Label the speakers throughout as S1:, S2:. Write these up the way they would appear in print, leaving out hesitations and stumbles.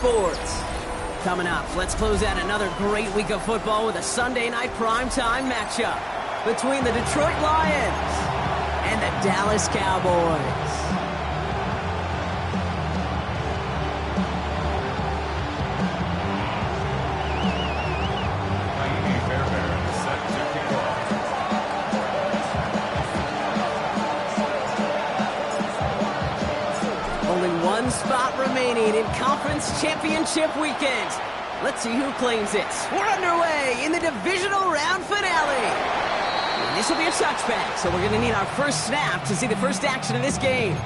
S1: Sports. Coming up, let's close out another great week of football with a Sunday night primetime matchup between the Detroit Lions and the Dallas Cowboys. Spot remaining in Conference Championship Weekend. Let's see who claims it. We're underway in the divisional round finale. And this will be a touchback, so we're going to need our first snap to see the first action of this game.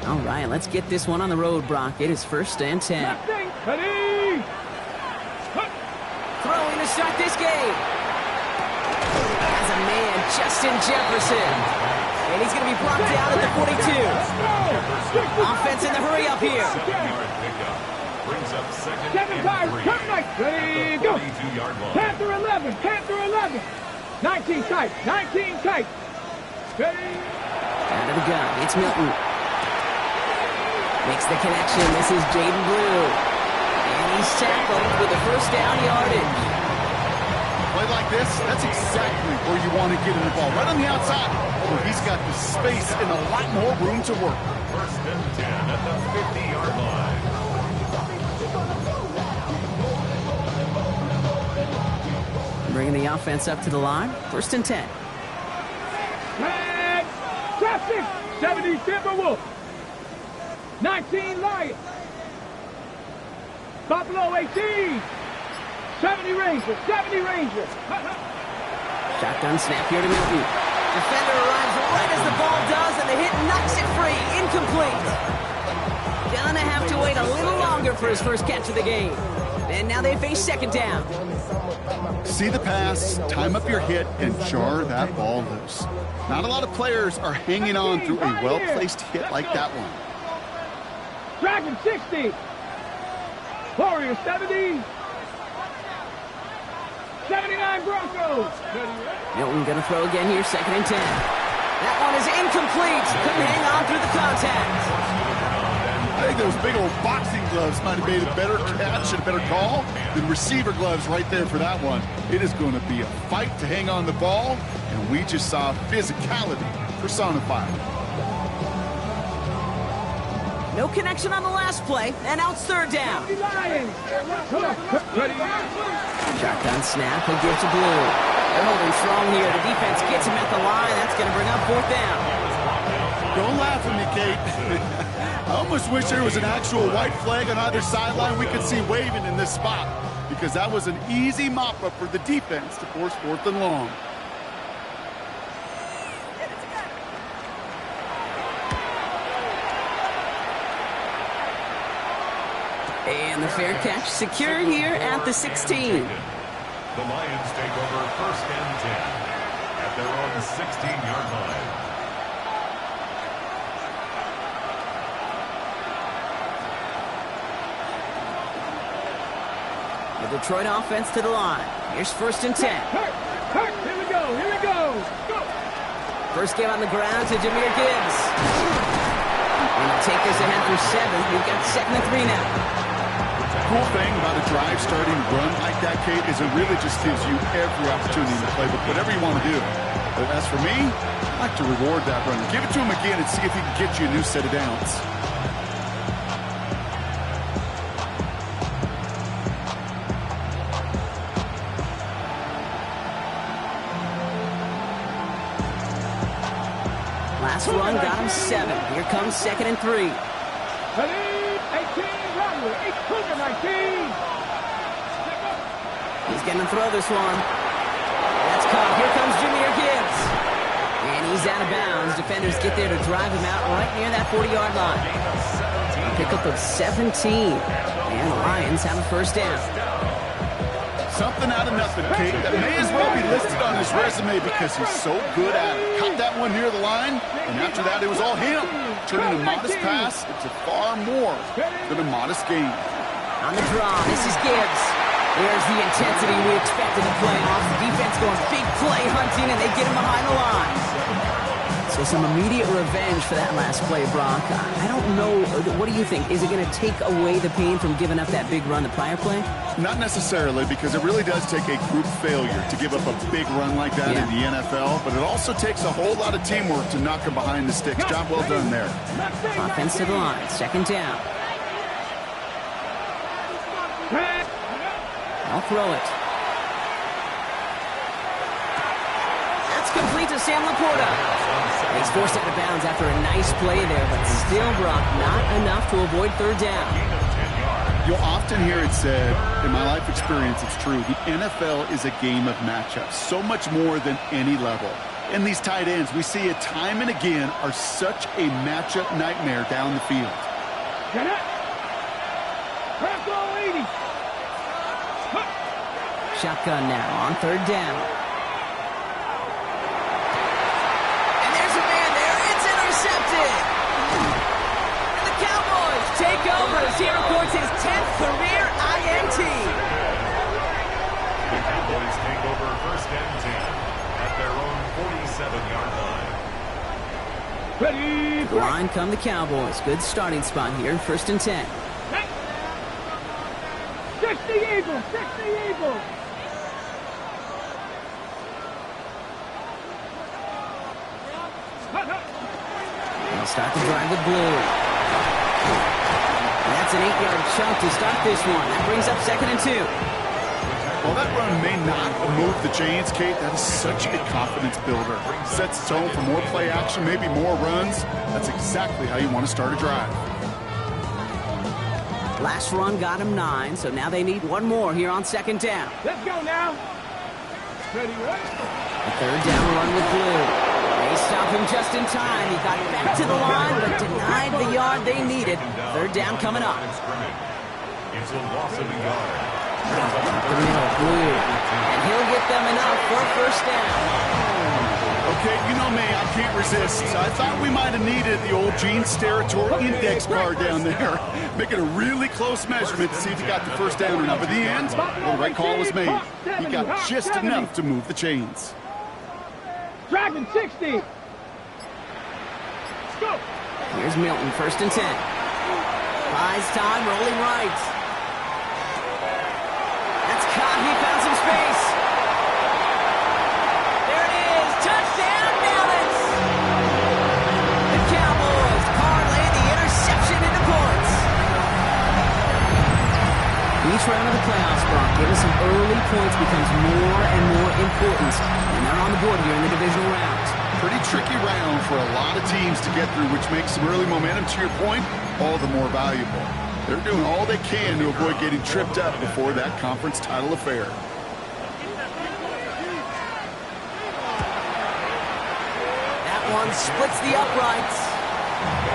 S1: All right, let's get this one on the road, Brock. It is 1st and 10. Throwing to start this game. As a man, Justin Jefferson. And he's going to be brought down at the 42. Offense in the hurry up here.
S2: Brings up second and 3.
S3: Ready, go. Panther 11, Panther 11. 19 tight, 19 tight. Ready.
S1: Out of the gun, it's Milton. Makes the connection. This is Jaden Blue. And he's tackled with the first down yardage.
S4: Play like this, that's exactly where you want to get in the ball. Right on the outside, where he's got the space and a lot more room to work.
S2: 1st and 10 at the 50-yard line.
S1: Bringing the offense up to the line. 1st and 10.
S3: Flag. Traffic. 70 Timberwolves. 19 Lions. Buffalo 18. 70 Rangers. 70 Rangers.
S1: Shotgun snap here to Milton. Defender arrives right as the ball does, and the hit knocks it free. Incomplete. Gonna have to wait a little longer for his first catch of the game. And now they face 2nd down.
S4: See the pass, time up your hit, and jar that ball loose. Not a lot of players are hanging on through a well-placed hit like that one.
S3: Dragon 60. Warriors 70. 79 Broncos.
S1: Milton going to throw again here, 2nd and 10. That one is incomplete. Couldn't hang on through the contact.
S4: I think those big old boxing gloves might have made a better catch and a better call than receiver gloves right there for that one. It is going to be a fight to hang on the ball, and we just saw physicality personified.
S1: No connection on the last play, and now it's 3rd down. Shotgun snap, he'll give to Blue. They're holding strong here. The defense gets him at the line. That's going to bring up 4th down.
S4: Don't laugh at me, Kate. I almost wish there was an actual white flag on either sideline we could see waving in this spot, because that was an easy mop-up for the defense to force 4th and long.
S1: And the fair catch secure here at the 16.
S2: The Lions take over 1st and 10 at their own 16-yard line.
S1: The Detroit offense to the line. Here's 1st and 10.
S3: Here we go, here we go. Go.
S1: First game on the ground to Jahmyr Gibbs. And the take us ahead for 7. We've got 2nd and 3 now.
S4: Cool thing about a drive starting run like that, Kate, is it really just gives you every opportunity to play with whatever you want to do. But as for me, I like to reward that run. Give it to him again and see if he can get you a new set of downs.
S1: Last run got him 7. Here comes 2nd and 3.
S3: Ready, 18, Rodway, 19.
S1: He's going to throw this one. That's caught. Here comes Jahmyr Gibbs. And he's out of bounds. Defenders get there to drive him out right near that 40-yard line. Pickup of 17. And the Lions have a 1st down.
S4: Something out of nothing, Kate. That may as well be listed on his resume because he's so good at it. Caught that one near the line, and after that, it was all him. Turning a modest pass into far more than a modest gain.
S1: On the draw, this is Gibbs. There's the intensity we expect in the playoffs. The defense going big play hunting, and they get him behind the line. So some immediate revenge for that last play, Brock. I don't know. What do you think? Is it going to take away the pain from giving up that big run the prior play?
S4: Not necessarily, because it really does take a group failure to give up a big run like that in the NFL, but it also takes a whole lot of teamwork to knock him behind the sticks. Job well done there.
S1: Offense to the line. Second down. I'll throw it. That's complete to Sam Laporta. He's forced out of bounds after a nice play there, but still, Brock, not enough to avoid third down.
S4: You'll often hear it said, in my life experience, it's true, the NFL is a game of matchups, so much more than any level. And these tight ends, we see it time and again, are such a matchup nightmare down the field.
S3: Get it! Press all 80!
S1: Shotgun now on third down. And there's a man there. It's intercepted. And the Cowboys take over as he records his 10th career INT.
S2: The Cowboys take over first and 10 at their own 47-yard line.
S3: Ready?
S1: The line come the Cowboys. Good starting spot here. First and 10.
S3: 60 Eagles! 60 Eagles!
S1: They'll start the drive with blue. And that's an 8-yard chunk to start this one. That brings up second and 2.
S4: While that run may not move the chains, Kate, that is such a confidence builder. Sets the tone for more play action, maybe more runs. That's exactly how you want to start a drive.
S1: Last run got him 9, so now they need one more here on second down.
S3: Let's go now! Ready, ready?
S1: A third down run with blue. They stop him just in time. He got back to the line, but denied the yard they needed. Third down coming up.
S2: It's a loss of a yard.
S1: The middle, blue. And he'll get them enough for a first down.
S4: Okay, you know me, I can't resist. I thought we might have needed the old Gene's Territory index card down there. Making a really close measurement to see if he got the first down or not. But the end, the right call was made. He got just enough to move the chains.
S3: Dragon 60! Let's go!
S1: Here's Milton, first and 10. Buys time, rolling right. That's caught. He found some space. There it is. Touchdown, Dallas! The Cowboys parlay the interception into points. Each round of the playoffs, Brock, getting some early points becomes more and more important. And they're on the board here in the divisional round.
S4: Pretty tricky round for a lot of teams to get through, which makes some early momentum, to your point, all the more valuable. They're doing all they can to avoid getting tripped up before that conference title affair.
S1: That one splits the uprights.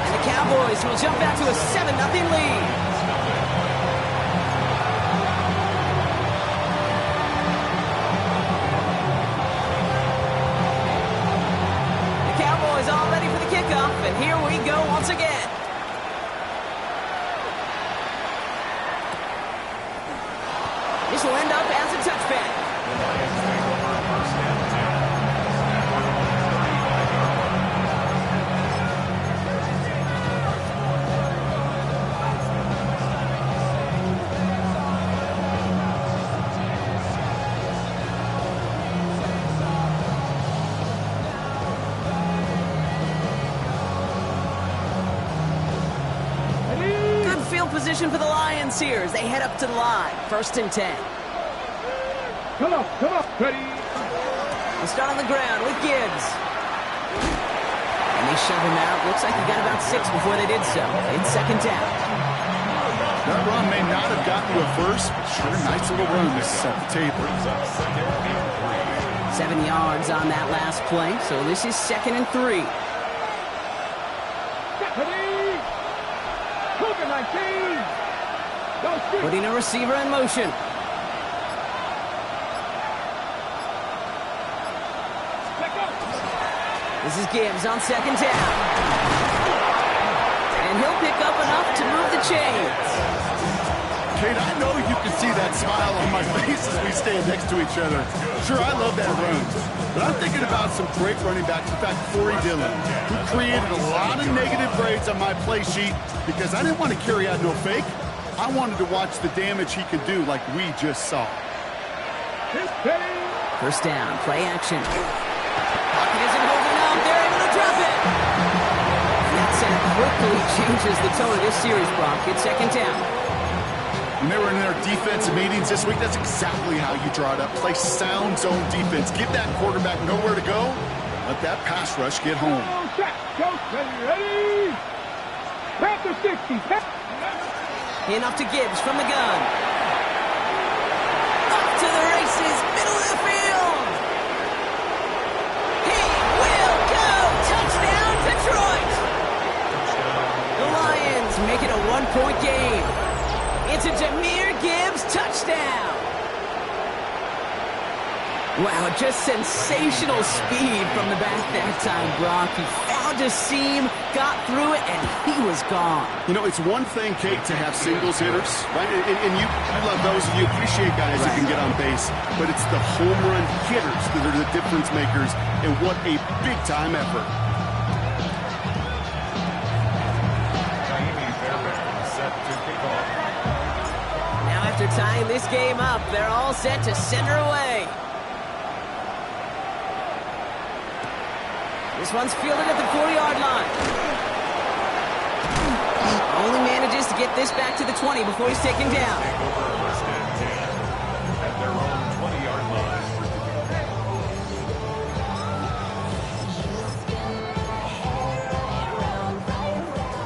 S1: And the Cowboys will jump back to a 7-0 lead. All ready for the kickoff, and here we go once again. This will end up as a touchback. Position for the Lions here as they head up to the line. First and 10.
S3: Come on, ready?
S1: They start on the ground with Gibbs. And they shove him out. Looks like he got about 6 before they did so. It's second down.
S4: That run may not have gotten to a first, but sure, nice little run to set the table.
S1: 7 yards on that last play, so this is second and 3. Putting a receiver in motion. This is Gibbs on second down. And he'll pick up enough to move the chains.
S4: Kate, I know you can see that smile on my face as we stand next to each other. Sure, I love that run. But I'm thinking about some great running backs. In fact, Corey Dillon, who created a lot of negative grades on my play sheet because I didn't want to carry out no fake. I wanted to watch the damage he could do like we just saw.
S1: First down, play action. Pocket isn't holding up. They're able to drop it. And that sack quickly changes the tone of this series, Brock. It's second down.
S4: When they were in their defensive meetings this week, that's exactly how you draw it up. Play sound zone defense. Give that quarterback nowhere to go. Let that pass rush get home.
S3: Ready? Panther 60.
S1: In off to Gibbs from the gun. Off to the races, middle of the field. He will go. Touchdown, Detroit. The Lions make it a one-point game. It's a Jahmyr Gibbs touchdown. Wow, just sensational speed from the back that time, Brock. He found a seam, got through it, and he was gone.
S4: You know, it's one thing, Kate, to have singles hitters, right? And you love those, and you appreciate guys that can get on base. But it's the home run hitters that are the difference makers, and what a big-time effort.
S1: After tying this game up, they're all set to center away. This one's fielded at the 40-yard line. Only manages to get this back to the 20 before he's taken down.
S2: At their own 20-yard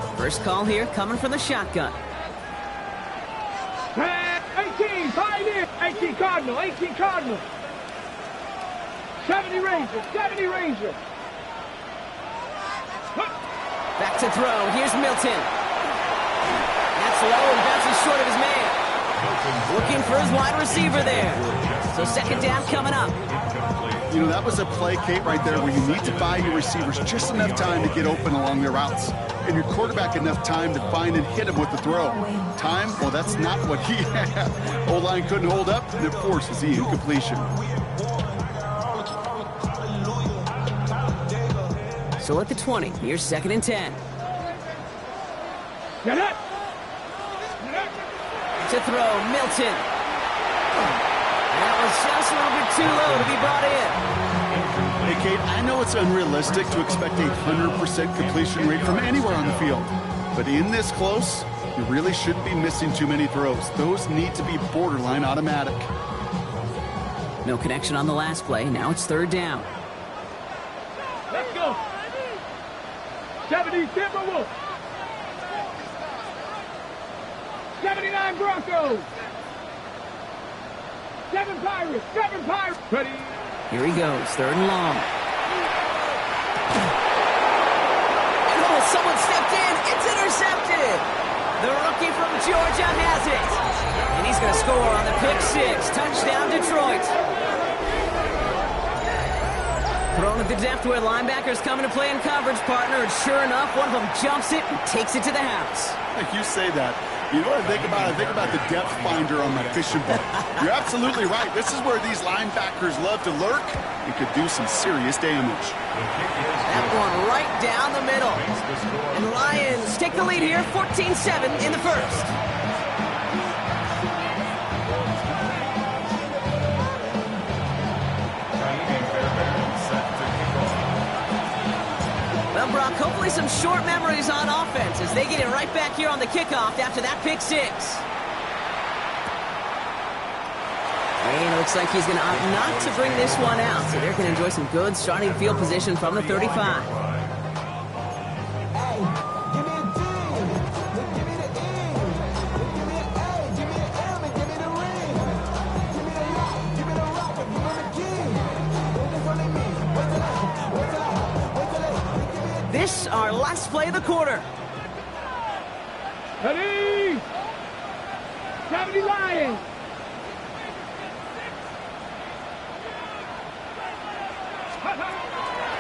S2: line.
S1: First call here coming from the shotgun.
S3: 18, pioneer. 18 Cardinal, 18 Cardinal. 70 Ranger, 70 Ranger.
S1: Back to throw. Here's Milton. That's low and bounces short of his man. Looking for his wide receiver there. So second down coming up.
S4: You know, that was a play, Kate, right there where you need to buy your receivers just enough time to get open along their routes. And your quarterback enough time to find and hit him with the throw. Time? Well, that's not what he had. O-line couldn't hold up, and it forces the incompletion.
S1: So at the 20, here's second and 10.
S3: Get up.
S1: To throw, Milton. That was just a little bit too low to be brought in.
S4: Hey, Kate, I know it's unrealistic to expect a 100% completion rate from anywhere on the field. But in this close, you really shouldn't be missing too many throws. Those need to be borderline automatic.
S1: No connection on the last play. Now it's third down.
S3: Let's go. 70 Timberwolves. 79 Broncos. 7 Pirates. 7 Pirates. Ready.
S1: Here he goes, third and long. Oh, someone stepped in. It's intercepted. The rookie from Georgia has it. And he's going to score on the pick six. Touchdown, Detroit. Thrown at the depth where linebackers coming to play in coverage, partner. And sure enough, one of them jumps it and takes it to the house.
S4: You say that. You know what I think about? I think about the depth finder on my fishing boat. You're absolutely right. This is where these linebackers love to lurk and could do some serious damage.
S1: That one right down the middle. And Lions take the lead here, 14-7 in the first. Well, Brock, hopefully some short memories on offense as they get it right back here on the kickoff after that pick six. And it looks like he's going to opt not to bring this one out, so they're going to enjoy some good starting field position from the 35. This, our last play of the quarter.
S3: Ready. 70 Lions.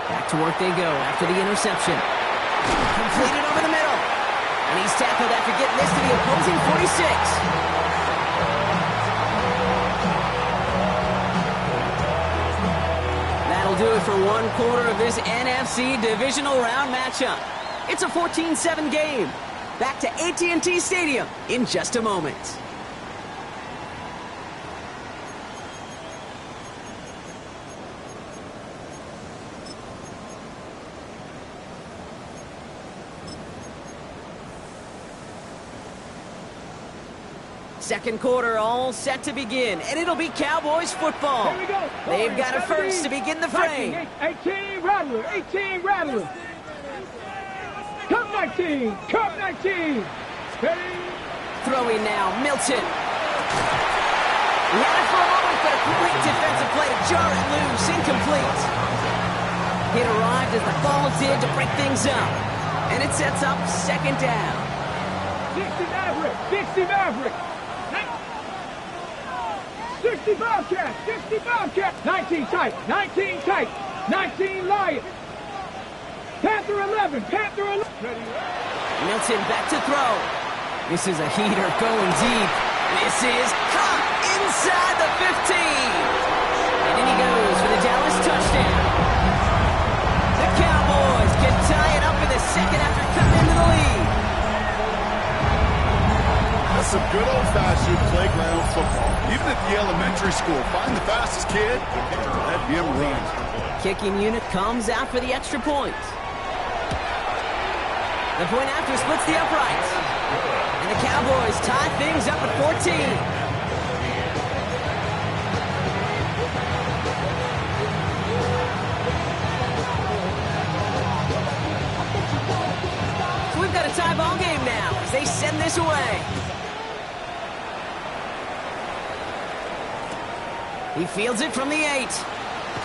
S1: Back to work they go after the interception. Completed over the middle. And he's tackled after getting this to the opposing 46. that'll do it for one quarter of this NFC Divisional Round matchup. It's a 14-7 game. Back to AT&T Stadium in just a moment. Second quarter all set to begin, and it'll be Cowboys football.
S3: Here we go.
S1: They've got it first to begin the frame.
S3: 18 Rattler, 18 Rattler. Come 19, come 19. Ready?
S1: Throwing now, Milton. He had it for a moment, but a great defensive play to jar it loose, incomplete. It arrived as the ball did to break things up, and it sets up second down.
S3: 60 Maverick, 60 Maverick. 60 Bobcat, 60 Bobcat. 19 tight, 19 tight, 19 Lion. Panther 11, Panther 11. Ready?
S1: Milton back to throw. This is a heater going deep. This is caught inside the 15. And in he goes for the Dallas touchdown. The Cowboys can tie it up in the second after cutting into the lead.
S4: That's some good old-fashioned playground football. Even at the elementary school, find the fastest kid, let him run.
S1: Kicking unit comes out for the extra point. The point after splits the uprights. And the Cowboys tie things up at 14. So we've got a tie ball game now as they send this away. He fields it from the 8.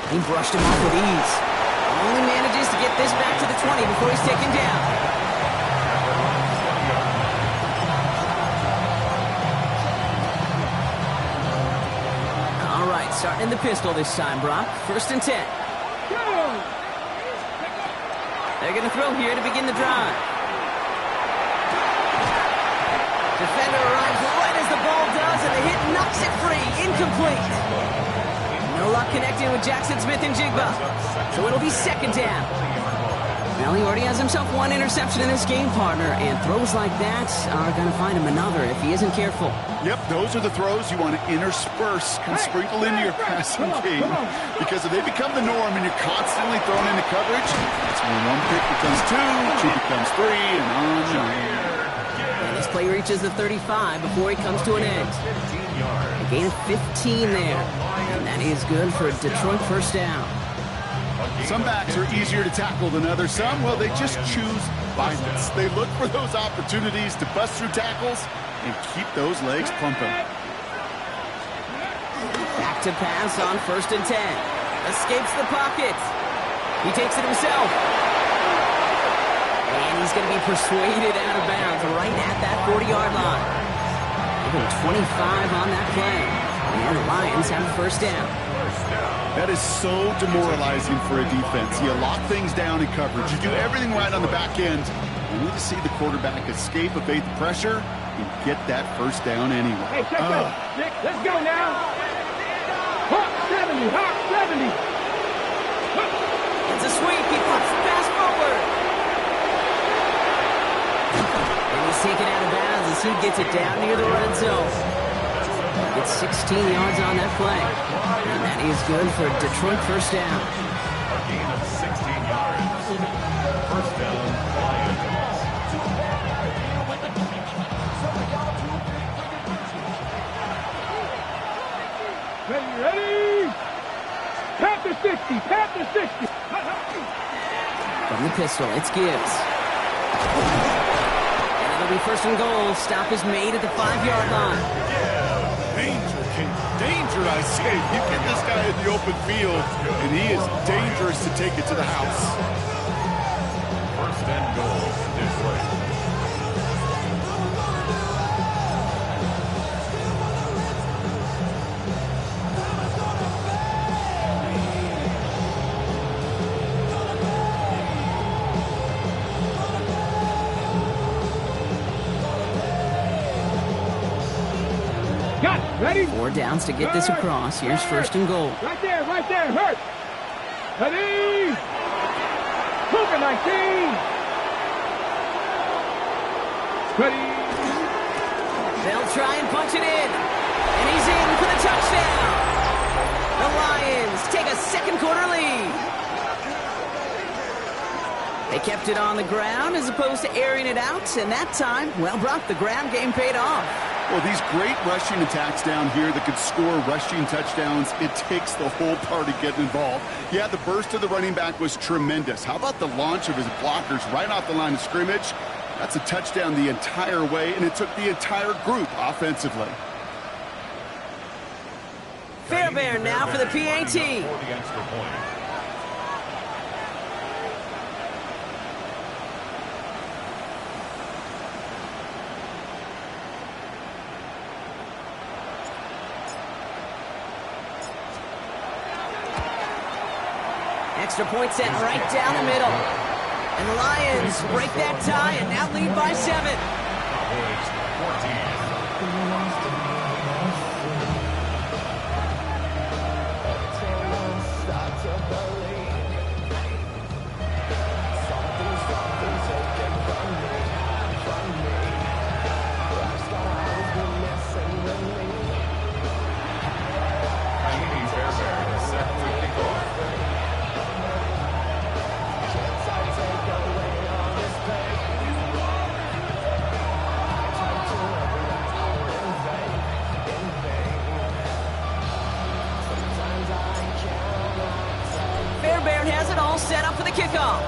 S1: He brushed him off with ease. Only manages to get this back to the 20 before he's taken down. All right, starting in the pistol this time, Brock. 1st and 10. They're going to throw here to begin the drive. Defender arrives right as the ball does, and the hit knocks it free. Incomplete. No luck connecting with Jackson Smith and Jigba. So it'll be second down. Well, he already has himself one interception in this game, partner, and throws like that are going to find him another if he isn't careful.
S4: Yep, those are the throws you want to intersperse and sprinkle into your passing game. Because if they become the norm and you're constantly thrown into coverage, that's when one pick becomes 2, 2 becomes 3, and on and on.
S1: And this play reaches the 35 before he comes to an end. A gain of 15 there. And that is good for a Detroit first down.
S4: Some backs are easier to tackle than others. Some, well, they just choose violence. They look for those opportunities to bust through tackles and keep those legs pumping.
S1: Back to pass on 1st and 10. Escapes the pocket. He takes it himself. And he's going to be persuaded out of bounds right at that 40-yard line. Even 25 on that play. And the Lions have the first down.
S4: That is so demoralizing for a defense. You lock things down in coverage. You do everything right on the back end. You need to see the quarterback escape, evade the pressure, and get that first down anyway.
S3: Hey, check out. Let's go now. Hawk 70, Hawk 70.
S1: It's a sweep. He puts the pass forward. And he's taken out of bounds as he gets it down near the red zone. It's 16 yards on that play. And that is good for a Detroit first down.
S2: A gain of 16 yards. First down, Lions.
S3: Ready? Panther 60, Panther 60.
S1: From the pistol, it's Gibbs. And it'll be 1st and goal. Stop is made at the 5-yard line.
S4: Danger, I say. You get this guy in the open field, and he is dangerous to take it to the house.
S2: 1st and goal, Detroit.
S3: Got it. Ready?
S1: 4 downs to get this across. Here's 1st and goal.
S3: Right there, Hurt. Ready? Cougar 19. Ready?
S1: They'll try and punch it in. And he's in for the touchdown. The Lions take a second quarter lead. They kept it on the ground as opposed to airing it out. And that time, well, Brock, the ground game paid off.
S4: Well, these great rushing attacks down here that could score rushing touchdowns, it takes the whole party getting involved. Yeah, the burst of the running back was tremendous. How about the launch of his blockers right off the line of scrimmage? That's a touchdown the entire way, and it took the entire group offensively.
S1: Fairbairn now for the PAT.
S2: For the extra point.
S1: Extra point set right down the middle. And the Lions break that tie and now lead by 7.
S2: Cowboys 14. Tahiti Fairbairn is set to kick off.
S1: Fairbairn has it all set up for the kickoff.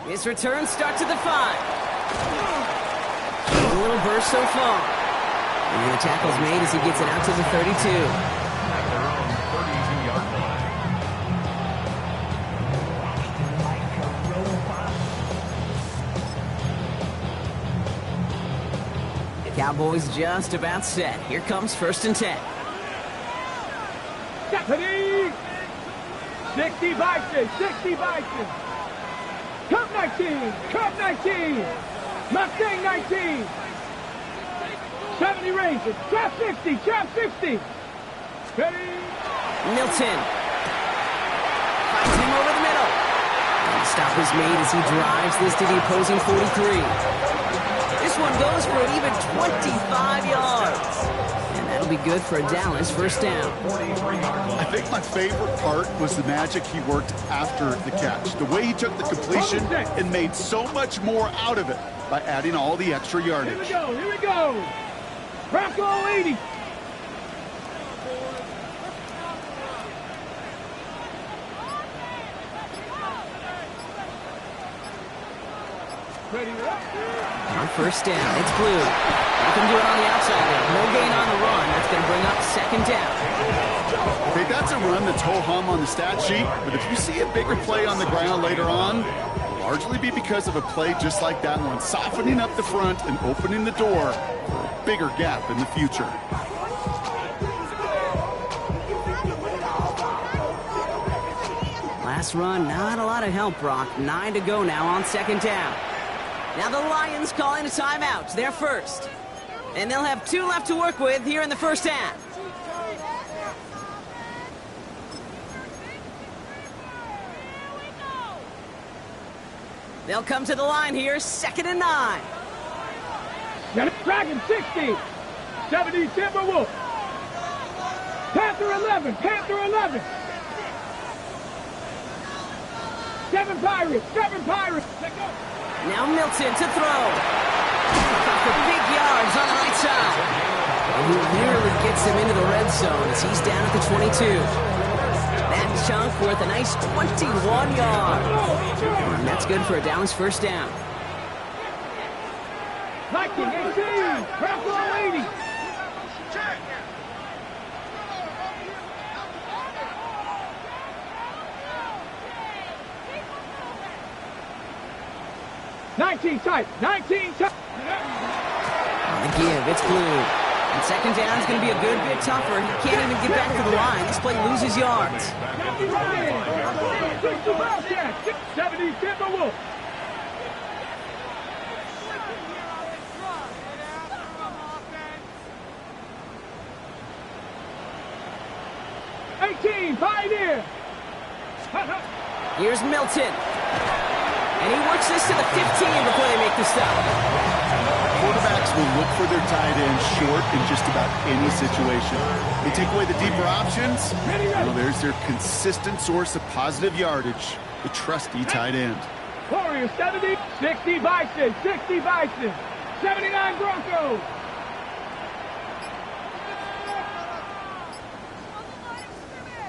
S1: His return starts at the 5. A little burst so far. And the tackle's made as he gets it out to the 32.
S2: At their own 32-yard line.
S1: The Cowboys just about set. Here comes 1st and 10.
S3: Deputy! 60 Bison, 60 Bison. Cup 19, Cup 19. Mustang 19. 70 Rangers, trap 60, trap 60. Ready?
S1: Milton. Finds him over the middle. And the stop is made as he drives this to the opposing 43. This one goes for an even 25 yards. And that'll be good for a Dallas 1st down.
S4: I think my favorite part was the magic he worked after the catch. The way he took the completion and made so much more out of it by adding all the extra yardage.
S3: Here we go, here we go. Bronco 80. Ready up.
S1: On 1st down, it's Blue. They can do it on the outside there. No gain on the run. That's going to bring up 2nd down.
S4: Okay, that's a run that's ho-hum on the stat sheet, but if you see a bigger play on the ground later on, it'll largely be because of a play just like that one, softening up the front and opening the door for a bigger gap in the future.
S1: Last run, not a lot of help, Brock. 9 to go now on 2nd down. Now the Lions calling a timeout. They're first. And they'll have 2 left to work with here in the 1st half. They'll come to the line here, 2nd and 9.
S3: Dragon 60. 70 Timberwolf. Panther 11, Panther 11. 7 Pirates, 7 Pirates. Let go.
S1: Now Milton to throw. For big yards on the right side. And he nearly gets him into the red zone as he's down at the 22. That chunk worth a nice 21 yards. And that's good for a Dallas 1st down.
S3: Viking 18, Bronco 80. Tight, 19 tight.
S1: On the give, it's Blue. And 2nd down is going to be a good bit tougher. He can't even get back to the line. This play loses yards.
S3: 70 Timberwolf. 18, Pioneer.
S1: Here's Milton. And he works this to the 15 before they make the stop.
S4: Quarterbacks will look for their tight end short in just about any situation. They take away the deeper options. Well, there's their consistent source of positive yardage, the trusty tight end.
S3: Warriors 70, 60 Bison, 60 Bison, 79 Broncos.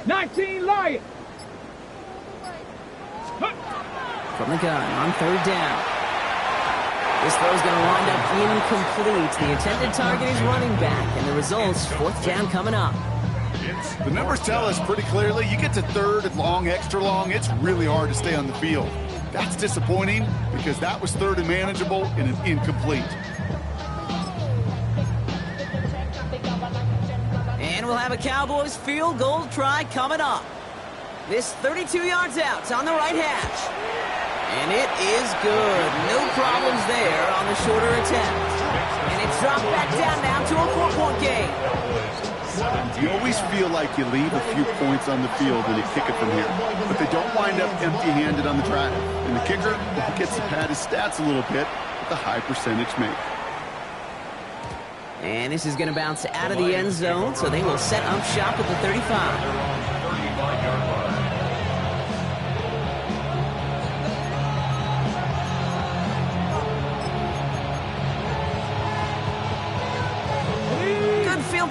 S3: '19 Lions.
S1: From the gun on third down. This throw is going to wind up incomplete. The intended target is running back, and the results, fourth down coming up.
S4: The numbers tell us pretty clearly, you get to third and long, extra long, it's really hard to stay on the field. That's disappointing because that was third and manageable and an incomplete.
S1: And we'll have a Cowboys field goal try coming up. This 32 yards out on the right hash. And it is good. No problems there on the shorter attempt. And it's dropped back down now to a 4-point game.
S4: You always feel like you leave a few points on the field when you kick it from here. But they don't wind up empty-handed on the drive. And the kicker gets to pad his stats a little bit with a high percentage make.
S1: And this is going to bounce out of the end zone, so they will set up shop at the 35.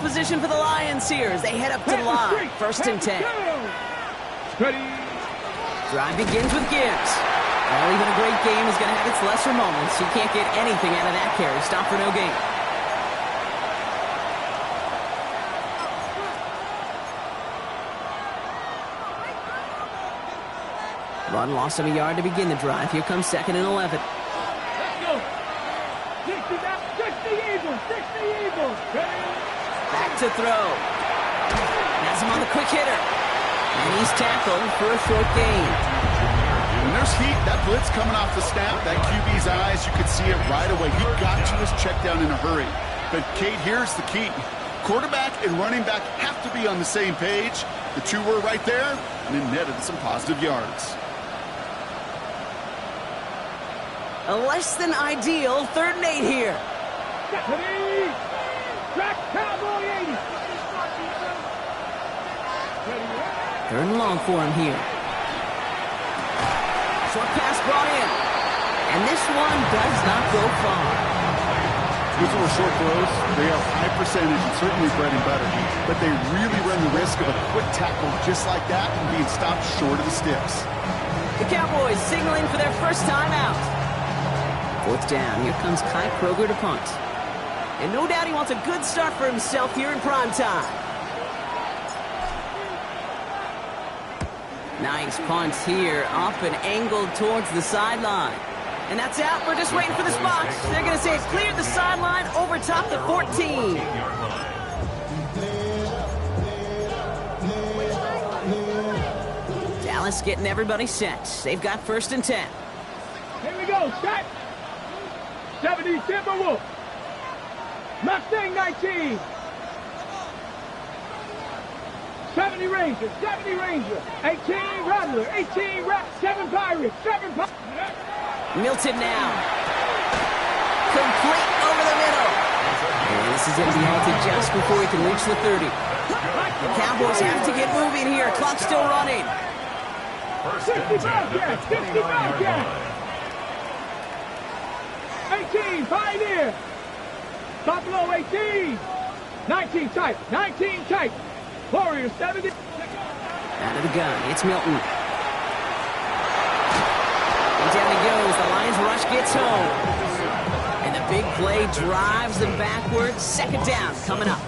S1: Position for the Lions here as they head up to the line. First and 10. Drive begins with Gibbs. Well, even a great game is going to have its lesser moments. You can't get anything out of that carry. Stop for no gain. Run loss of a yard to begin the drive. Here comes second and 11.
S3: Let's go. 60 Eagles, 60 Eagles.
S1: Back to throw. Has him on the quick hitter. And he's tackled for a short gain.
S4: When there's heat, that blitz coming off the snap, that QB's eyes, you could see it right away. He got to his check down in a hurry. But, Kate, here's the key. Quarterback and running back have to be on the same page. The two were right there, and it netted some positive yards.
S1: A less than ideal 3rd and 8 here.
S3: Track Cowboy 80.
S1: 3rd and long for him here. Short pass brought in. And this one does not go far.
S4: These are short throws. They are high percentage and certainly bread and butter. But they really run the risk of a quick tackle just like that and being stopped short of the sticks.
S1: The Cowboys signaling for their first time out. 4th down. Here comes Kai Kroger to punt. And no doubt he wants a good start for himself here in prime time. Nice punt here, up and angled towards the sideline. And that's out. We're just waiting for the spot. They're going to say it's cleared the sideline over top the 14. Dallas getting everybody set. They've got 1st and 10.
S3: Here we go, set. 70 Timberwolves. Mustang 19. 70 Rangers, 70 Rangers. 18 Rattler, 18 7 Pirates, 7 Pirates.
S1: Milton now. Complete over the middle. And this is going to be halted just before he can reach the 30. The Cowboys have to get moving here. Clock's still running.
S3: 60 Bobcats, 60 Bobcats. 18 Pioneer. Buffalo 18. 19 tight, 19 tight. Warriors 70.
S1: Out of the gun, it's Milton. And down he goes, the Lions rush gets home. And the big play drives them backwards. 2nd down coming up.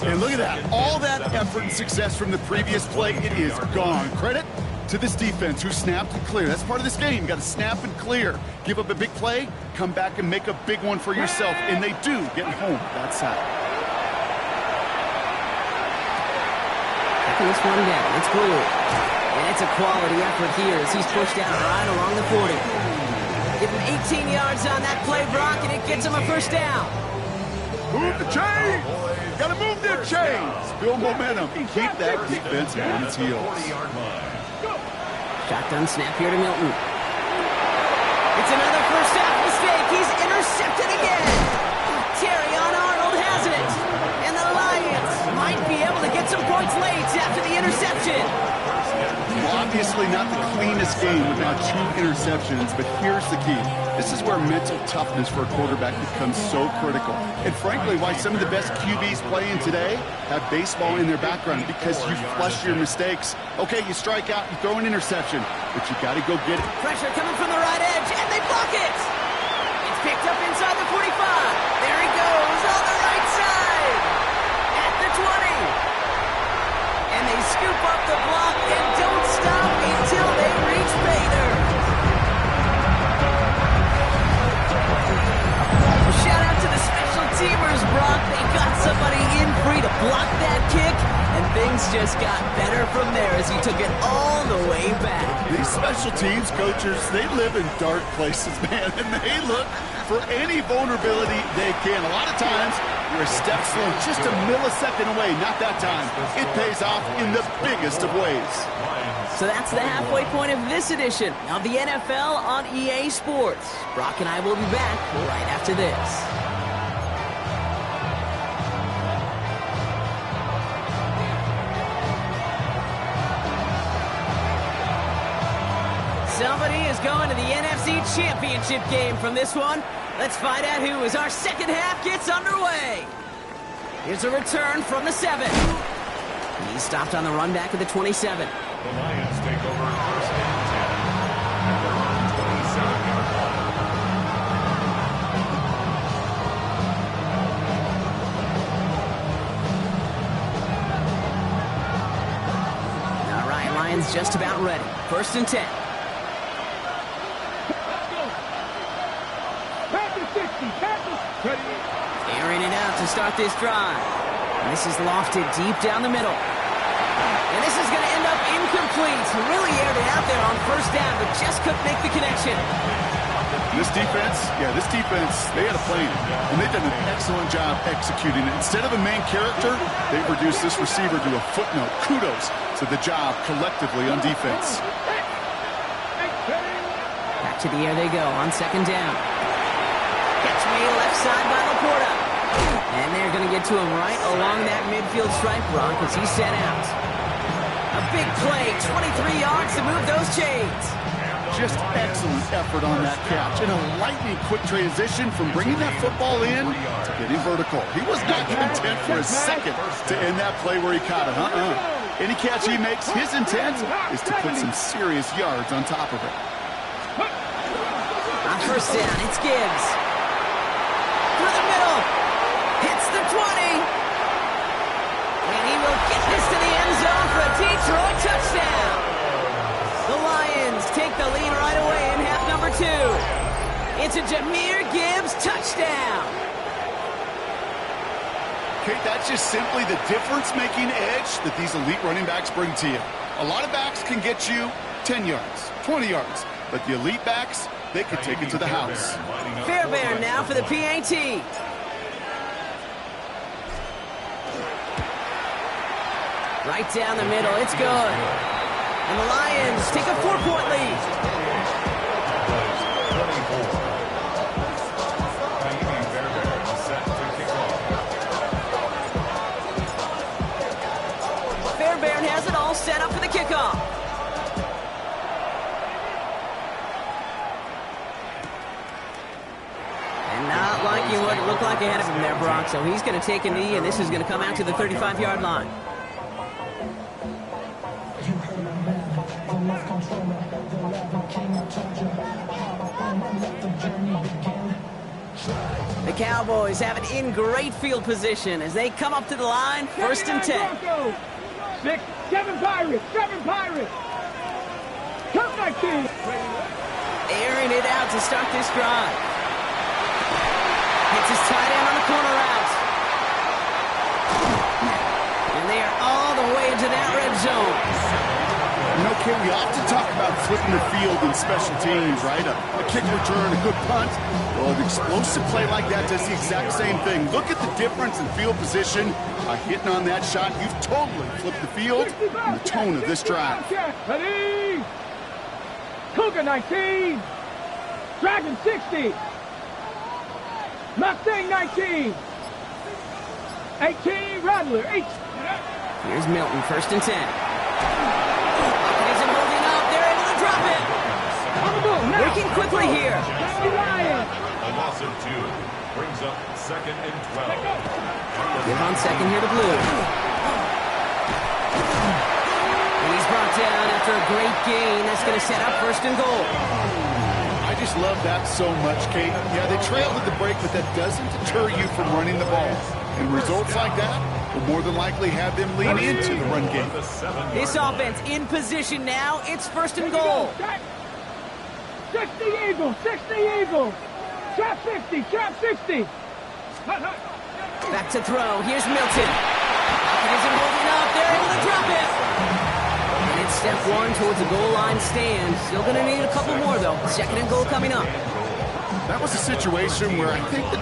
S4: And look at that. All that effort and success from the previous play, it is gone. Credit to this defense who snapped and cleared. That's part of this game. You got to snap and clear. Give up a big play, come back and make a big one for yourself. And they do, getting home that side.
S1: This one down. It's Brewer. And it's a quality effort here as he's pushed out right along the 40. Give him 18 yards on that play, Brock, and it gets him a 1st down.
S4: Move the chain! Got to move their chains. Build momentum. Keep that defense on its heels.
S2: 40-yard line.
S1: Shotgun snap here to Milton. It's another first half mistake. He's intercepted again. Terrion Arnold has it. And the Lions might be able to get some points late after the interception.
S4: Well, obviously not the cleanest game without 2 interceptions, but here's the key. This is where mental toughness for a quarterback becomes so critical. And frankly, why some of the best QBs playing today have baseball in their background, because you flush your mistakes. Okay, you strike out, you throw an interception, but you got to go get it.
S1: Pressure coming from the right edge, and they block it. It's picked up inside the 45. There he goes on the right side. At the 20. And they scoop up the block and don't stop until they reach Bader. Shout out to the special teamers, Brock. They got somebody in free to block that kick, and things just got better from there as he took it all the way back.
S4: These special teams coaches, they live in dark places, man, and they look for any vulnerability they can. A lot of times, you're a step slow, just a millisecond away. Not that time. It pays off in the biggest of ways.
S1: So that's the halfway point of this edition of the NFL on EA Sports. Brock and I will be back right after this. Somebody is going to the NFC Championship game from this one. Let's find out who as our second half gets underway. Here's a return from the 7. He's stopped on the run back at the 27.
S2: The Lions take over first and 10 at their own 27-yard line.
S1: All right, Lions just about ready. First and 10. Airing it out to start this drive. And this is lofted deep down the middle. And this is going to end up incomplete. Really aired it out there on first down, but just couldn't make the connection.
S4: This defense, they had a plan, and they've done an excellent job executing it. Instead of a main character, they've reduced this receiver to a footnote. Kudos to the job collectively on defense.
S1: Back to the air they go on second down. Catch me left side by Laporta. And they're going to get to him right along that midfield stripe, Brock, as he's set out. A big play, 23 yards to move those chains.
S4: Just excellent effort on that catch. And a lightning quick transition from bringing that football in to getting vertical. He was not content for a second to end that play where he caught it. Any catch he makes, his intent is to put some serious yards on top of it.
S1: On first down, it's Gibbs. Through the middle. Hits the 20. And he will get this to the end zone for a Detroit touchdown. The Lions take the lead right away in half number 2. It's a Jahmyr Gibbs touchdown.
S4: Okay, that's just simply the difference-making edge that these elite running backs bring to you. A lot of backs can get you 10 yards, 20 yards, but the elite backs, they can take it to the house.
S1: Fairbairn now for the PAT. Right down the middle, it's good. And the Lions take a 4-point lead. Fairbairn has it all set up for the kickoff. And not liking what it looked like ahead of him there, Brock. So he's going to take a knee, and this is going to come out to the 35-yard line. The Cowboys have it in great field position as they come up to the line, first and 10.
S3: 6, 7 Pirates, 7 Pirates. Come back to
S1: Airing it out to start this drive. Hits his tight end on the corner route. And they are all the way into that red zone.
S4: You know, Ken, we often talk about flipping the field in special teams, right? A kick return, a good punt. Well, an explosive play like that does the exact same thing. Look at the difference in field position. By hitting on that shot, you've totally flipped the field and the tone of this drive.
S3: Ready? Cougar 19. Dragon 60. Mustang 19. 18, Rattler 8.
S1: Here's Milton, 1st and 10. Isn't holding up. They're able to drop it. Working quickly here.
S2: A loss of 2 brings up 2nd and 12.
S1: Give on 2nd here to Blue. And he's brought down after a great gain. That's going to set up 1st and goal.
S4: I just love that so much, Kate. Yeah, they trailed at the break, but that doesn't deter you from running the ball. And results like that will more than likely have them lean into the run game.
S1: This offense in position now. It's 1st and goal.
S3: 60 Eagles, 60 Eagles. Trap 50, trap 60.
S1: Back to throw. Here's Milton. Pocket isn't holding up. They're able to drop it. And it's step 1 towards a goal line stand. Still going to need a couple more, though. 2nd and goal coming up.
S4: That was a situation where I think the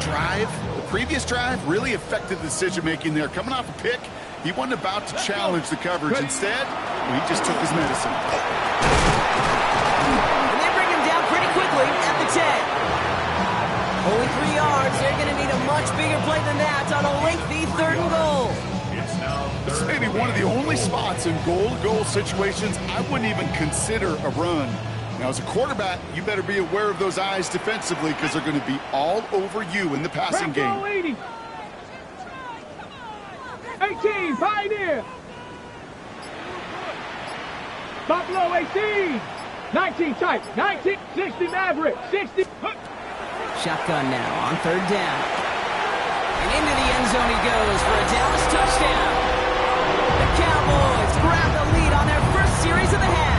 S4: previous drive, really affected the decision-making there. Coming off a pick, he wasn't about to challenge the coverage. Instead, he just took his medicine.
S1: And they bring him down pretty quickly at the 10. Only 3 yards. They're going to need a much bigger play than that on a lengthy 3rd and goal.
S4: This may be one of the only spots in goal-to-goal situations I wouldn't even consider a run. Now, as a quarterback, you better be aware of those eyes defensively because they're going to be all over you in the passing game.
S3: 18, Pioneer. Buffalo 18. 19 tight. 19, 60 Maverick. 60.
S1: Shotgun now on 3rd down. And into the end zone he goes for a Dallas touchdown. The Cowboys grab the lead on their first series of the half.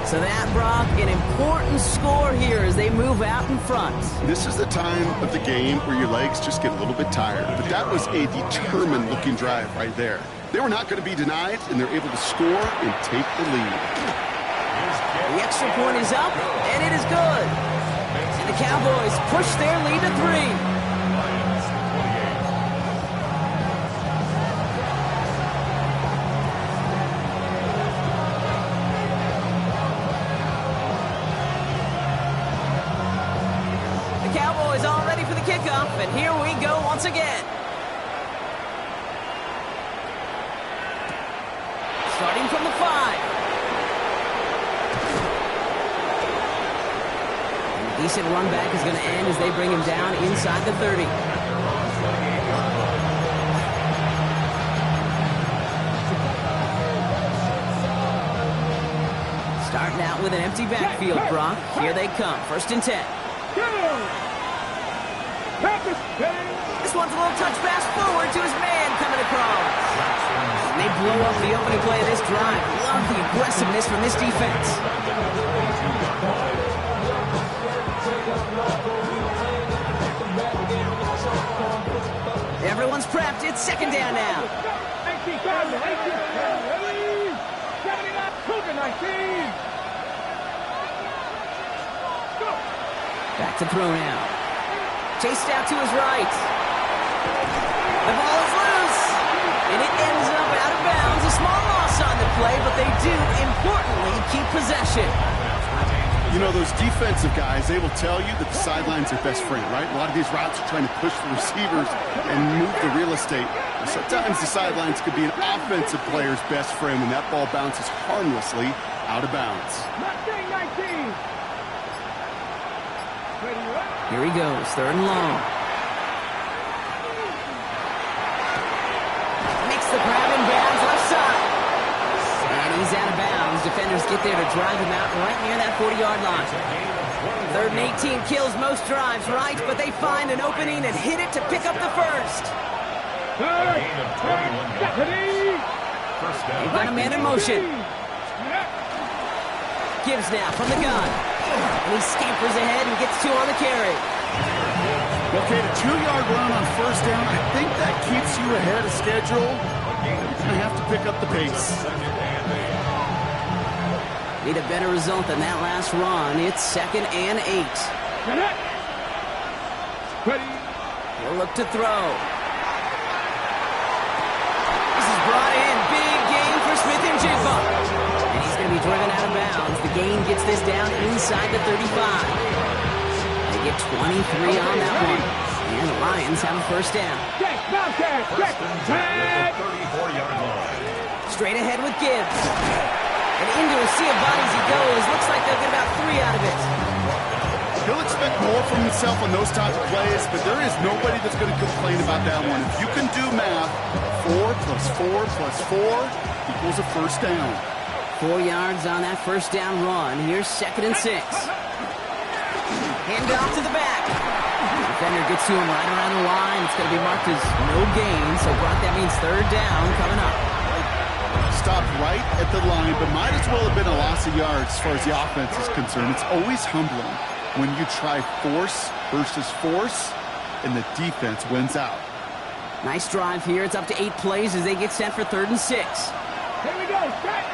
S1: So that, Brock, an important score here as they move out in front.
S4: This is the time of the game where your legs just get a little bit tired. But that was a determined-looking drive right there. They were not going to be denied, and they're able to score and take the lead.
S1: The extra point is up, and it is good. And the Cowboys push their lead to 3. Cowboys all ready for the kickoff, and here we go once again. Starting from the 5. And a decent run back is going to end as they bring him down inside the 30. Starting out with an empty backfield, Brock. Here they come. 1st and 10. This one's a little touch pass forward to his man coming across. And they blow up the opening play of this drive. Love the aggressiveness from this defense. Everyone's prepped. It's 2nd down now.
S3: 19, 19.
S1: Back to throw now. Chased out to his right. The ball is loose. And it ends up out of bounds. A small loss on the play, but they do, importantly, keep possession.
S4: You know, those defensive guys, they will tell you that the sideline's their best friend, right? A lot of these routes are trying to push the receivers and move the real estate. Sometimes the sidelines could be an offensive player's best friend when that ball bounces harmlessly out of bounds.
S1: Here he goes, 3rd and long. Makes the grab in bounds, left side. And he's out of bounds. Defenders get there to drive him out right near that 40-yard line. 3rd and 18 kills most drives, right? But they find an opening and hit it to pick up the first. They've got a man in motion. Gibbs now from the gun. And he scampers ahead and gets 2 on the carry.
S4: Okay, the 2-yard run on first down, I think that keeps you ahead of schedule. You're going to have to pick up the pace.
S1: Need a better result than that last run. It's 2nd and 8.
S3: Ready.
S1: He'll look to throw. This is brought in. Big gain for Smith-Njigba. And he's going to be driven out of bounds. The gain gets this down inside the 35. They get 23 on that one. And the Lions have a first down.
S3: Check, Bobcat, check, tag.
S2: 34-yard line.
S1: Straight ahead with Gibbs. And into a sea of bodies he goes. Looks like they'll get about 3 out of it.
S4: He'll expect more from himself on those type of plays, but there is nobody that's going to complain about that one. If you can do math, 4 plus 4 plus 4 equals a first down.
S1: 4 yards on that first down run. Here's 2nd and 6. Hand off to the back. Defender gets to him right around the line. It's going to be marked as no gain, so Brock, that means 3rd down coming up.
S4: Stopped right at the line, but might as well have been a loss of yards as far as the offense is concerned. It's always humbling when you try force versus force, and the defense wins out.
S1: Nice drive here. It's up to 8 plays as they get set for 3rd and 6.
S3: Here we go, check.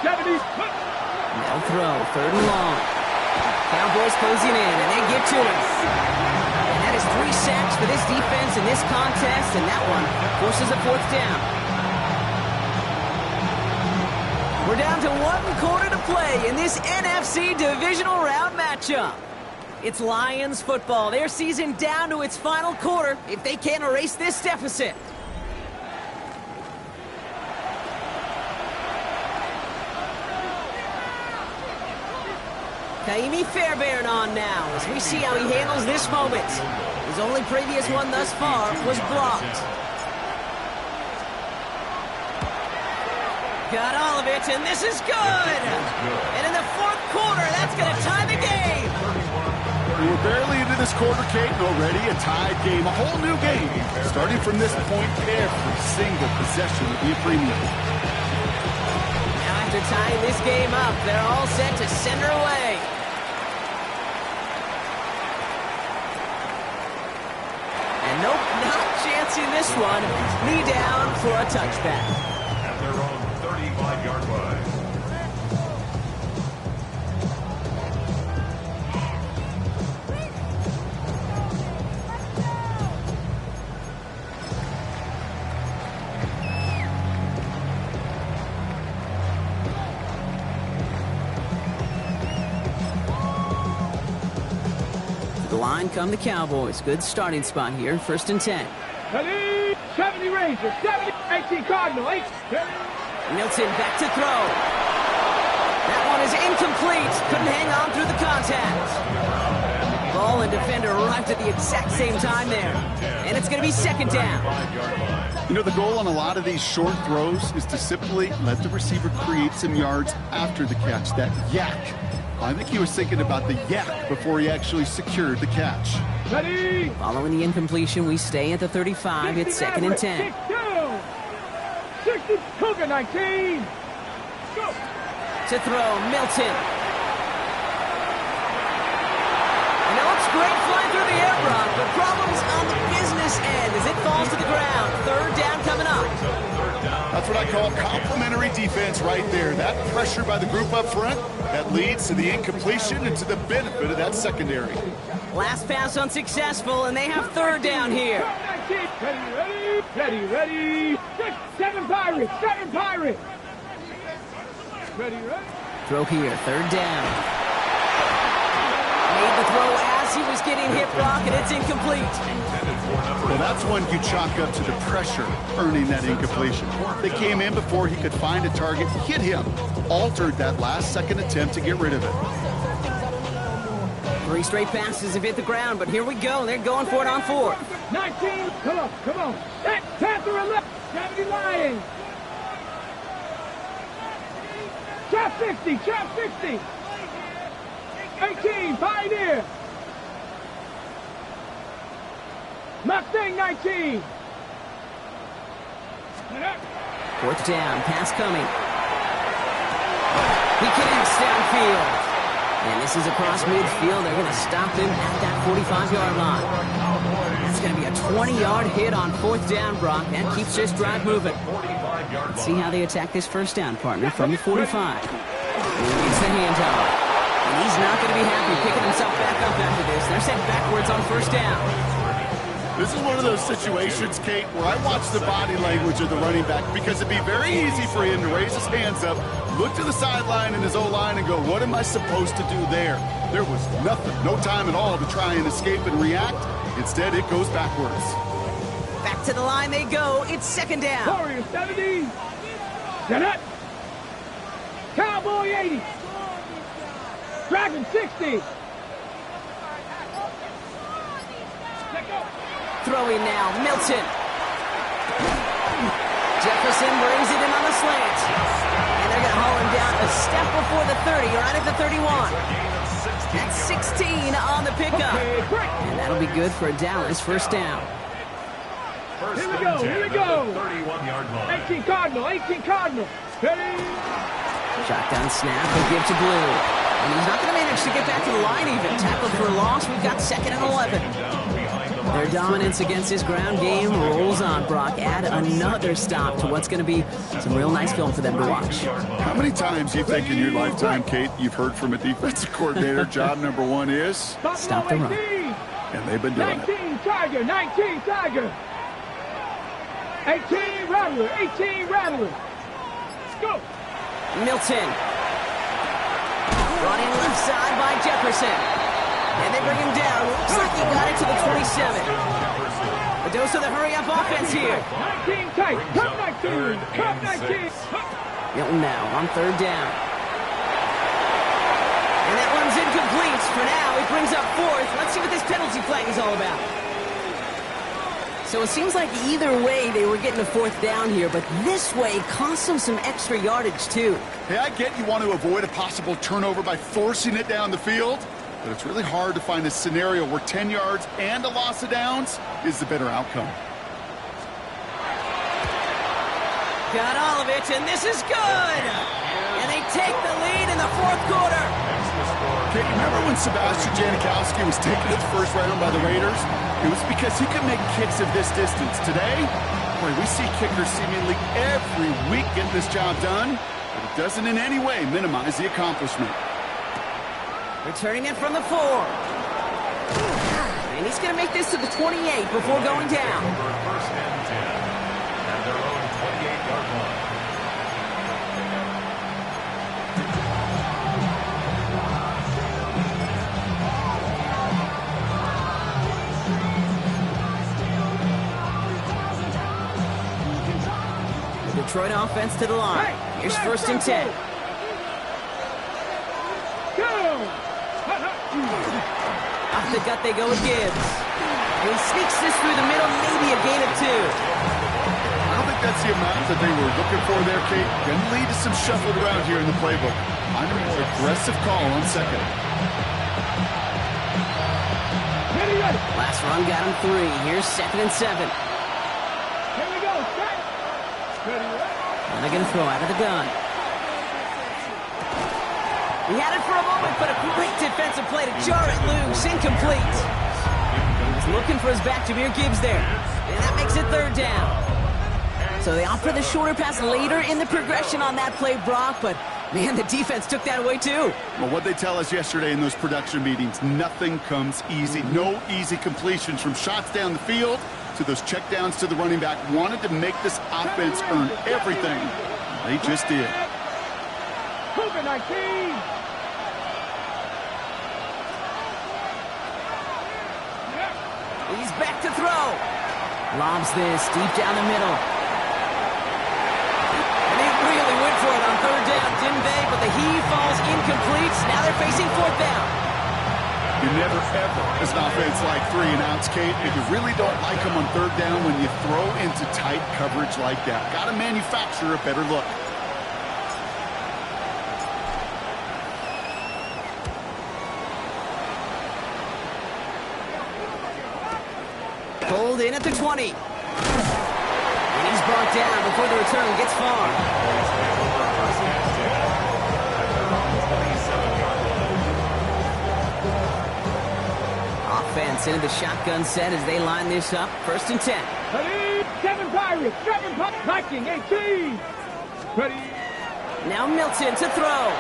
S3: 70.
S1: They'll throw. 3rd and long. Cowboys closing in, and they get to him. And that is 3 sacks for this defense in this contest, and that one forces a 4th down. We're down to 1 quarter to play in this NFC divisional round matchup. It's Lions football. Their season down to its final quarter if they can't erase this deficit. Kaimi Fairbairn on now as we see how he handles this moment. His only previous one thus far was blocked. Got all of it, and this is good! And in the 4th quarter, that's going to tie the game!
S4: We're barely into this quarter, Kate, and already a tied game, a whole new game. Starting from this point, every single possession will be a premium.
S1: Now after tying this game up, they're all set to send her away. And nope, not chancing this one. Knee down for a touchback.
S2: At their own 35-yard line.
S1: The line come the Cowboys. Good starting spot here. 1st and 10.
S3: Ready. 70 Rangers, 70, 18 Cardinal, 8.
S1: Milton back to throw. That one is incomplete. Couldn't hang on through the contact. Ball and defender arrived at the exact same time there. And it's going to be 2nd down.
S4: You know, the goal on a lot of these short throws is to simply let the receiver create some yards after the catch, that yak. I think he was thinking about the yak before he actually secured the catch.
S3: Ready.
S1: Following the incompletion, we stay at the 35. It's 2nd and 10.
S3: 60, Cougar 19. Go.
S1: To throw, Milton. And it looks great flying through the air, Brock, but problems on the business end as it falls to the ground. 3rd down coming up.
S4: That's what I call complimentary defense right there. That pressure by the group up front, that leads to the incompletion and to the benefit of that secondary.
S1: Last pass unsuccessful, and they have 3rd down here.
S3: Ready. 7 Pirates, 7 Pirates. Ready.
S1: Throw here, 3rd down. Made the throw as he was getting hit, Brock, and it's incomplete.
S4: Well, that's when you chalk up to the pressure earning that incompletion. They came in before he could find a target, hit him, altered that last-second attempt to get rid of it.
S1: 3 straight passes have hit the ground, but here we go. They're going for it on 4th.
S3: 19, come on. That Panther 11, 70 Lions. Trap 50. 18, Pioneer. Mustang 19.
S1: 4th down, pass coming. He connects downfield. And this is across midfield. They're going to stop him at that 45-yard line. It's going to be a 20-yard hit on 4th down, Brock. That keeps this drive moving. Let's see how they attack this first down, partner, from the 45. It's the handoff. And he's not going to be happy picking himself back up after this. They're sent backwards on 1st down.
S4: This is one of those situations, Kate, where I watch the body language of the running back because it'd be very easy for him to raise his hands up, look to the sideline in his O-line and go, what am I supposed to do there? There was nothing, no time at all to try and escape and react. Instead, it goes backwards.
S1: Back to the line they go. It's 2nd down.
S3: Warriors 70. Set up. Cowboy 80. Dragon 60. Let go.
S1: Throwing now, Milton. Jefferson brings it in on the slant. And they're going to haul him down a step before the 30, right at the 31. That's 16 on the pickup. And that'll be good for Dallas 1st down.
S3: Here we go, here we go.
S2: 31-yard line.
S3: 18 Cardinal, 18 Cardinal. Ready?
S1: Shotgun snap, he'll give to Blue. And he's not going to manage to get back to the line even. Tackled for a loss, we've got 2nd and 11. Their dominance against this ground game rolls on, Brock. Add another stop to what's going to be some real nice film for them to watch.
S4: How many times do you think in your lifetime, Kate, you've heard from a defensive coordinator, job number 1 is?
S1: Stop the run.
S4: And they've been doing it.
S3: 19 Tiger, 19 Tiger. 18 Rattler, 18 Rattler. Let's go.
S1: Milton. Brought in left side by Jefferson. And they bring him down. Looks like he got it to the 27. A dose of the hurry-up offense here.
S3: 19 tight. Come 19. Come 19.
S1: Milton now on 3rd down. And that one's incomplete. For now, it brings up 4th. Let's see what this penalty flag is all about. So it seems like either way they were getting a 4th down here, but this way cost them some extra yardage too.
S4: Hey, I get you want to avoid a possible turnover by forcing it down the field, but it's really hard to find a scenario where 10 yards and a loss of downs is the better outcome.
S1: Got all of it, and this is good! And they take the lead in the 4th quarter.
S4: Okay, remember when Sebastian Janikowski was taken in the 1st round by the Raiders? It was because he could make kicks of this distance. Today, boy, we see kickers seemingly every week getting this job done, but it doesn't in any way minimize the accomplishment.
S1: Returning it from the 4. And he's going to make this to the 28 before going down.
S2: First and 10 at their own 28-yard line.
S1: Detroit offense to the line. Here's 1st and 10.
S3: Go!
S1: Off the gut they go with Gibbs. And he sneaks this through the middle, maybe a gain of 2.
S4: I don't think that's the amount that they were looking for there, Kate. Going to lead to some shuffled around here in the playbook. I'm a more aggressive call on 2nd.
S3: Ready, ready.
S1: Last run got him 3. Here's 2nd and 7.
S3: Here we go. Set. Ready, ready.
S1: And they're going to throw out of the gun. He had it for a moment, but a great defensive play to jar it loose. Incomplete. He was looking for his back, Jahmyr Gibbs there. And that makes it 3rd down. So they opt for the shorter pass later in the progression on that play, Brock, but man, the defense took that away too.
S4: Well, what they tell us yesterday in those production meetings, nothing comes easy. No easy completions from shots down the field to those checkdowns to the running back. Wanted to make this offense earn everything. They just did.
S3: Cougar 19.
S1: He's back to throw. Lobs this deep down the middle. And they really went for it on 3rd down, didn't they? But the heave falls incomplete. Now they're facing 4th down.
S4: You never, ever, as an offense like 3 and outs, Kate, if you really don't like them on 3rd down when you throw into tight coverage like that. Got to manufacture a better look.
S1: Pulled in at the 20. And he's brought down before the return gets far. defense into the shotgun set as they line this up. 1st and 10.
S3: Ready? 7 Pirates. 7 Pirates. Viking 18. Ready?
S1: Now Milton to throw.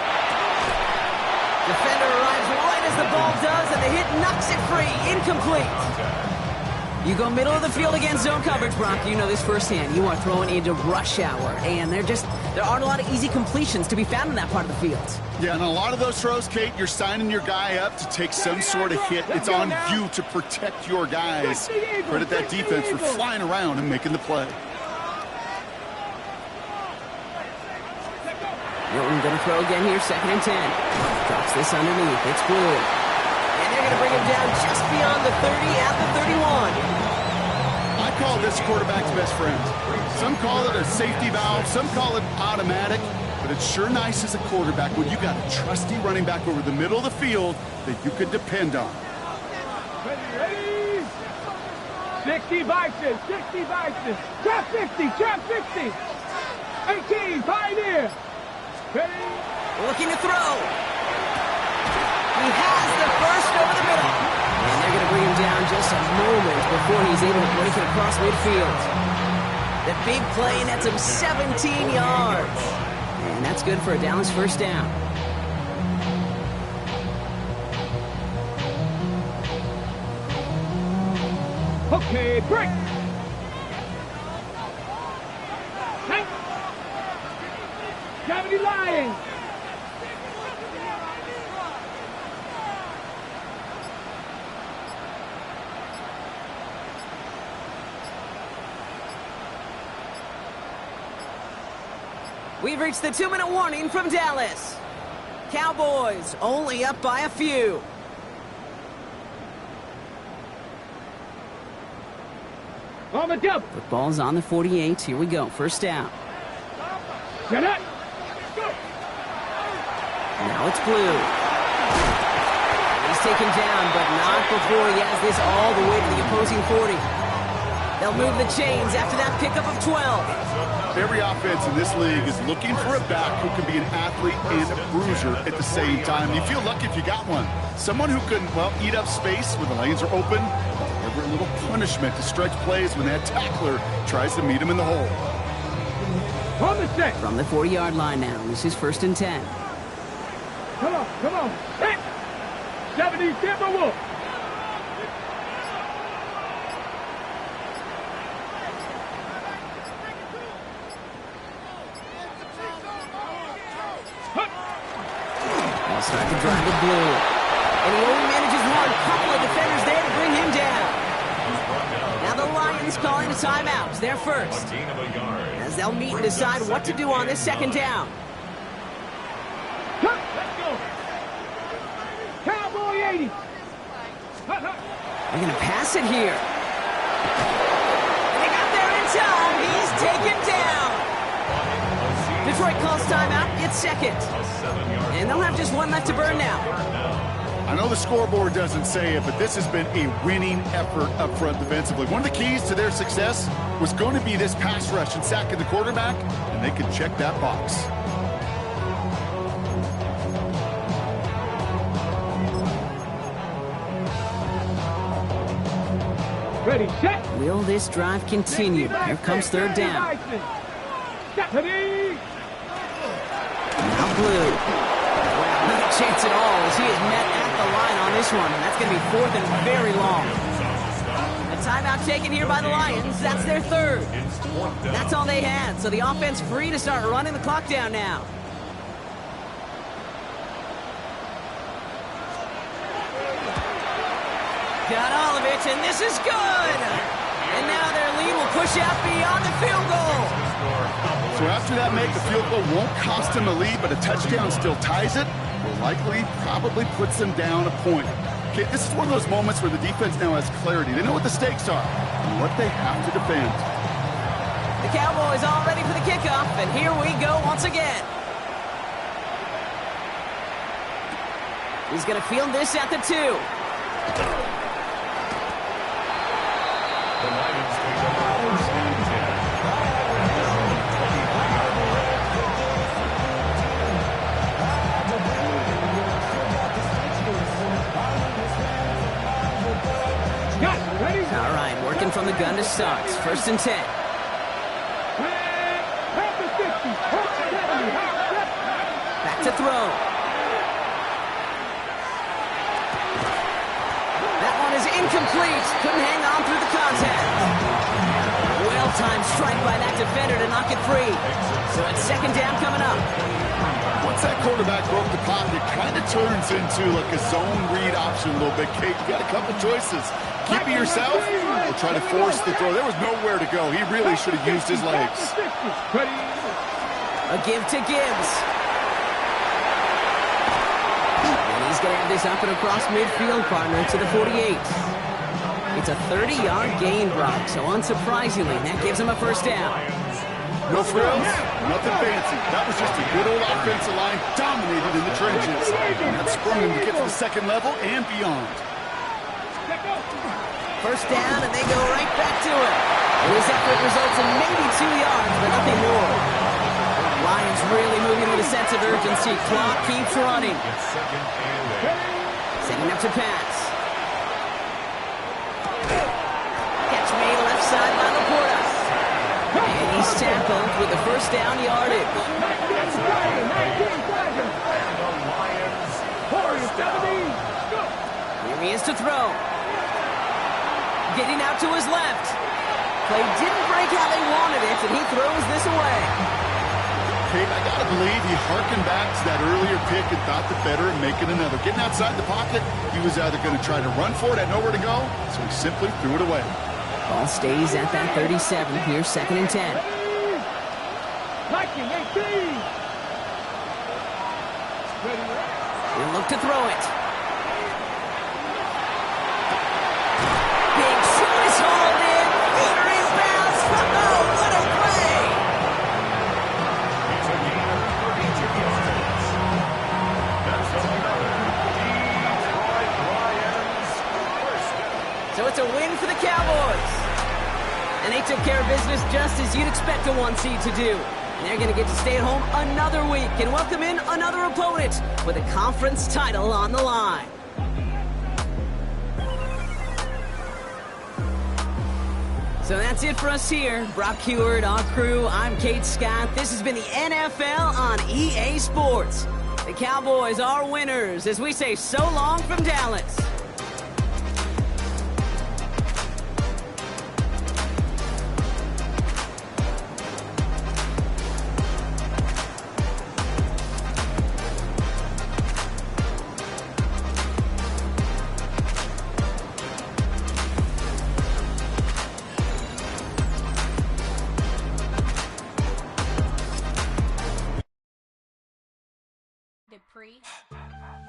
S1: Defender arrives right as the ball does, and the hit knocks it free. Incomplete. You go middle of the field against zone coverage, Brock. You know this firsthand. You are throwing into rush hour, and there aren't a lot of easy completions to be found in that part of the field.
S4: Yeah, and a lot of those throws, Kate, you're signing your guy up to take some sort of hit. It's on you to protect your guys. Credit that defense for flying around and making the play.
S1: Milton going to throw again here, 2nd and 10. Drops this underneath. It's Blue. And they're going to bring him down just beyond the 30 at the 31.
S4: I call this quarterback's best friend. Some call it a safety valve, some call it automatic, but it's sure nice as a quarterback when you got a trusty running back over the middle of the field that you can depend on.
S3: Ready? 60 Vices. 60 Vices. Trap 60. Trap 60. 18 Pioneer. Ready?
S1: Looking to throw. He has the first over the middle. And they're going to bring him down just a moment before he's able to break it across midfield. The big play nets him 17 yards. And that's good for a Dallas 1st down.
S3: Okay, break. Hey. 70 Lions.
S1: We've reached the 2-minute warning from Dallas. Cowboys only up by a few.
S3: On the double.
S1: Football's on the 48. Here we go. 1st down.
S3: Get it.
S1: Now it's Blue. He's taken down, but not before he has this all the way to the opposing 40. They'll move the chains after that pickup of 12.
S4: Every offense in this league is looking for a back who can be an athlete and a bruiser at the same time. You feel lucky if you got one. Someone who can, well, eat up space when the lanes are open, deliver a little punishment to stretch plays when that tackler tries to meet him in the hole.
S3: On the set.
S1: From the 40-yard line now, this is 1st and 10.
S3: Come on, come on. Hit. 70 Timberwolves.
S1: They'll start to drive with Blue. And he only manages one. Couple of defenders there to bring him down. Now the Lions calling a timeout. They're first. As they'll meet and decide what to do on this 2nd down.
S3: Let's go. Cowboy 80.
S1: They're going to pass it here. And they got there in time. He's taken down. Detroit calls timeout. It's 2nd. And they'll have just one left to burn now.
S4: I know the scoreboard doesn't say it, but this has been a winning effort up front defensively. One of the keys to their success was going to be this pass rush and sacking the quarterback, and they could check that box.
S3: Ready, set.
S1: Will this drive continue? Here comes 3rd down.
S3: Ready.
S1: Now Blue. Wow, not a chance at all as he is met at the line on this one. And that's going to be 4th and very long. A timeout taken here by the Lions. That's their 3rd. That's all they had. So the offense free to start running the clock down now. Got all of it, and this is good. And now their lead will push out beyond the field goal.
S4: So after that make, the field goal won't cost them a lead, but a touchdown still ties it. Will likely, probably puts them down a point. Okay, this is one of those moments where the defense now has clarity. They know what the stakes are and what they have to defend.
S1: The Cowboys all ready for the kickoff, and here we go once again. He's going to field this at the 2.
S2: The Lions take over 1st and 10.
S1: starts. 1st and 10. Back to throw. That one is incomplete. Couldn't hang on through the contact. Well-timed strike by that defender to knock it free. So it's 2nd down coming up.
S4: Once that quarterback broke the pocket, it kind of turns into like a zone read option a little bit. Kate, you got a couple choices. Keep it yourself or try to force the throw. There was nowhere to go. He really should have used his legs.
S1: A give to Gibbs. And he's going to have this up and across midfield, partner, to the 48. It's a 30-yard gain, Brock, so unsurprisingly, that gives him a 1st down.
S4: No frills, nothing fancy. That was just a good old offensive line dominated in the trenches. And that sprung him to get to the 2nd level and beyond.
S1: 1st down, and they go right back to it. And his effort results in maybe 2 yards, but nothing more. Lions really moving with a sense of urgency. Clock keeps running. Setting up to pass. Catch made left side by Laporta. And he's tackled with the 1st down yardage. Here he is to throw. Getting out to his left. Play didn't break how they wanted it, and he throws this away.
S4: Kate, I got to believe he harkened back to that earlier pick and thought the better of making another. Getting outside the pocket, he was either going to try to run for it, had nowhere to go, so he simply threw it away.
S1: Ball stays at that 37. Here's 2nd and 10. He'll look to throw it. Big shot is hauled in. Feeder inbounds. Oh, what a play!
S2: It's a gain of 32 yards. That's another Detroit Lions 1st down.
S1: So it's a win for the Cowboys. And they took care of business just as you'd expect a 1 seed to do. And they're going to get to stay at home another week and welcome in another opponent with a conference title on the line. So that's it for us here. Brock Huard, our crew, I'm Kate Scott. This has been the NFL on EA Sports. The Cowboys are winners as we say so long from Dallas.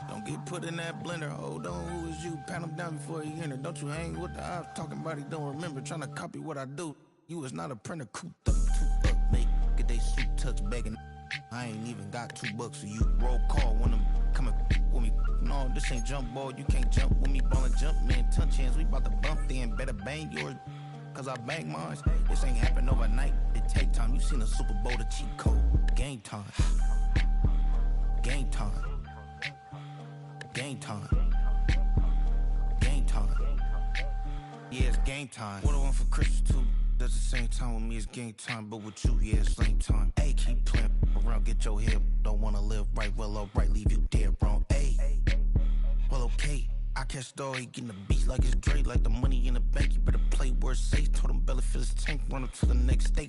S5: Don't get put in that blender. Hold on, who is you? Pat him down before he enter. Don't you hang with the ops talking about he don't remember. Trying to copy what I do. You was not a printer. Cooped up, too up, make get they suit touch begging. I ain't even got $2 for you. Roll call when I'm coming with me. No, this ain't jump ball. You can't jump with me. Ballin' jump, man. Touch hands. We bout to bump then. Better bang yours. Cause I bang mine. This ain't happen overnight. It take time. You seen a Super Bowl, the cheat code. Game time. Game time. Game time. Game time. Yeah, it's game time. What I want for Christmas too. That's the same time with me, it's game time. But with you, yeah, it's same time. Hey, keep playing around, get your head. Don't wanna live right, well, alright, leave you dead wrong. Hey, well, okay. I catch the dog, he getting the beat like it's Dre. Like the money in the bank, you better play where it's safe. Told him Belly fill his tank, run up to the next day.